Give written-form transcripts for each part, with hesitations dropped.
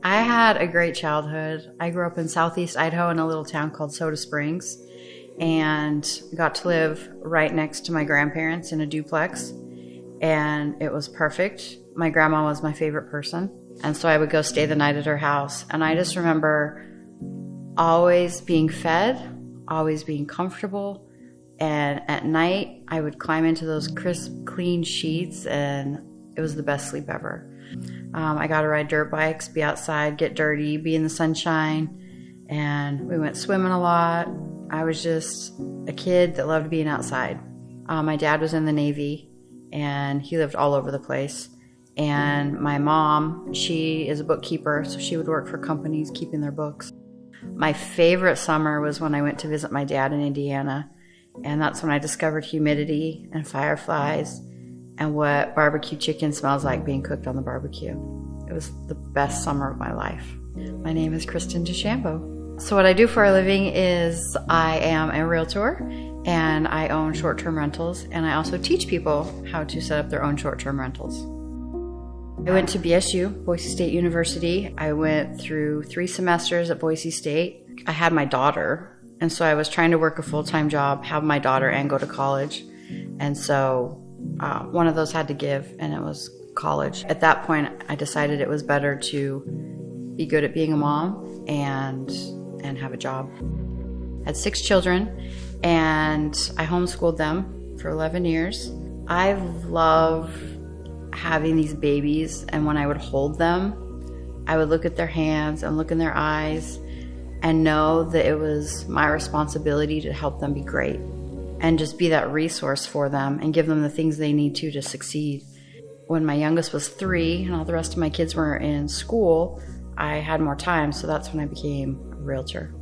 I had a great childhood. I grew up in southeast Idaho in a little town called Soda Springs and got to live right next to my grandparents in a duplex, and it was perfect. My grandma was my favorite person, and so I would go stay the night at her house, and I just remember always being fed, always being comfortable, and at night I would climb into those crisp, clean sheets, and it was the best sleep ever. I got to ride dirt bikes, be outside, get dirty, be in the sunshine, and we went swimming a lot. I was just a kid that loved being outside. My dad was in the Navy, and he lived all over the place. And my mom, she is a bookkeeper, so she would work for companies keeping their books. My favorite summer was when I went to visit my dad in Indiana, and that's when I discovered humidity and fireflies and what barbecue chicken smells like being cooked on the barbecue. It was the best summer of my life. My name is Kristen DeChambeau. So what I do for a living is I am a realtor, and I own short-term rentals, and I also teach people how to set up their own short-term rentals. I went to BSU, Boise State University. I went through 3 semesters at Boise State. I had my daughter, and so I was trying to work a full-time job, have my daughter, and go to college. And so one of those had to give, and it was college. At that point, I decided it was better to be good at being a mom and have a job. I had 6 children, and I homeschooled them for 11 years. I love having these babies, and when I would hold them, I would look at their hands and look in their eyes and know that it was my responsibility to help them be great and just be that resource for them and give them the things they need to succeed. When my youngest was 3 and all the rest of my kids were in school, I had more time, so that's when I became a realtor.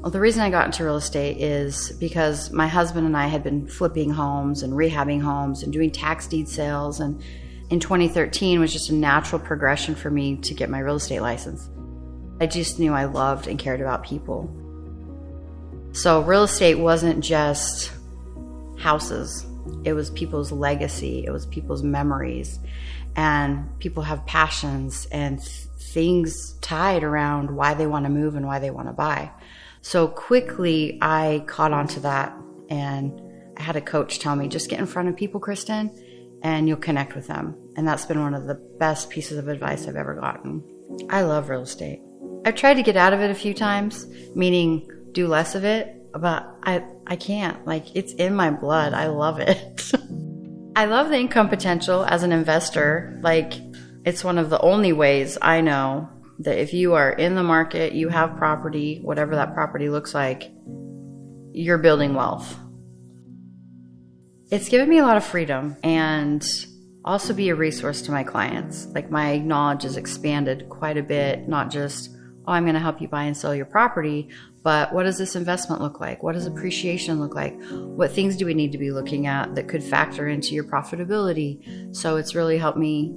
Well, the reason I got into real estate is because my husband and I had been flipping homes and rehabbing homes and doing tax deed sales, and in 2013 was just a natural progression for me to get my real estate license. I just knew I loved and cared about people. So real estate wasn't just houses. It was people's legacy. It was people's memories. And people have passions and things tied around why they want to move and why they want to buy. So quickly I caught on to that, and I had a coach tell me, just get in front of people, Kristen, and you'll connect with them. And that's been one of the best pieces of advice I've ever gotten. I love real estate. I've tried to get out of it a few times, meaning do less of it, but I can't. Like, it's in my blood. I love it. I love the income potential as an investor. Like, it's one of the only ways I know that if you are in the market, you have property, whatever that property looks like, you're building wealth. It's given me a lot of freedom and also be a resource to my clients. Like, my knowledge has expanded quite a bit, not just, oh, I'm going to help you buy and sell your property, but what does this investment look like? What does appreciation look like? What things do we need to be looking at that could factor into your profitability? So it's really helped me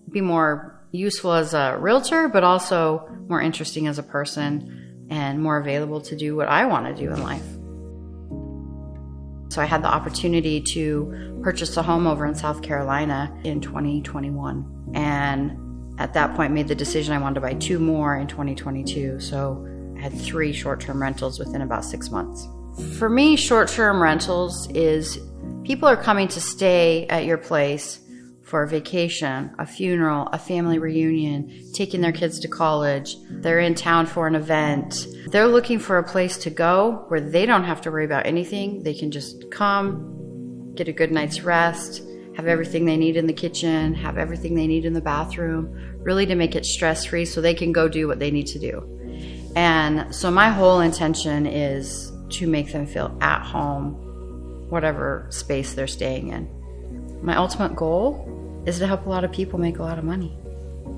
be more useful as a realtor, but also more interesting as a person and more available to do what I want to do in life. So I had the opportunity to purchase a home over in South Carolina in 2021. And at that point made the decision I wanted to buy 2 more in 2022. So I had 3 short-term rentals within about 6 months. For me, short-term rentals is people are coming to stay at your place for a vacation, a funeral, a family reunion, taking their kids to college. They're in town for an event. They're looking for a place to go where they don't have to worry about anything. They can just come, get a good night's rest, have everything they need in the kitchen, have everything they need in the bathroom, really to make it stress-free so they can go do what they need to do. And so my whole intention is to make them feel at home, whatever space they're staying in. My ultimate goal is to help a lot of people make a lot of money.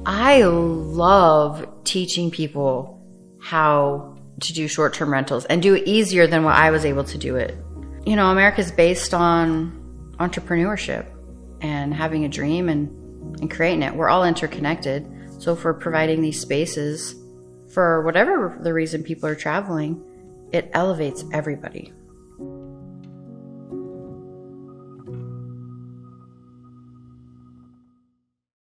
I love teaching people how to do short-term rentals and do it easier than what I was able to do it. You know, America's based on entrepreneurship and having a dream and creating it. We're all interconnected. So if we're providing these spaces for whatever the reason people are traveling, it elevates everybody.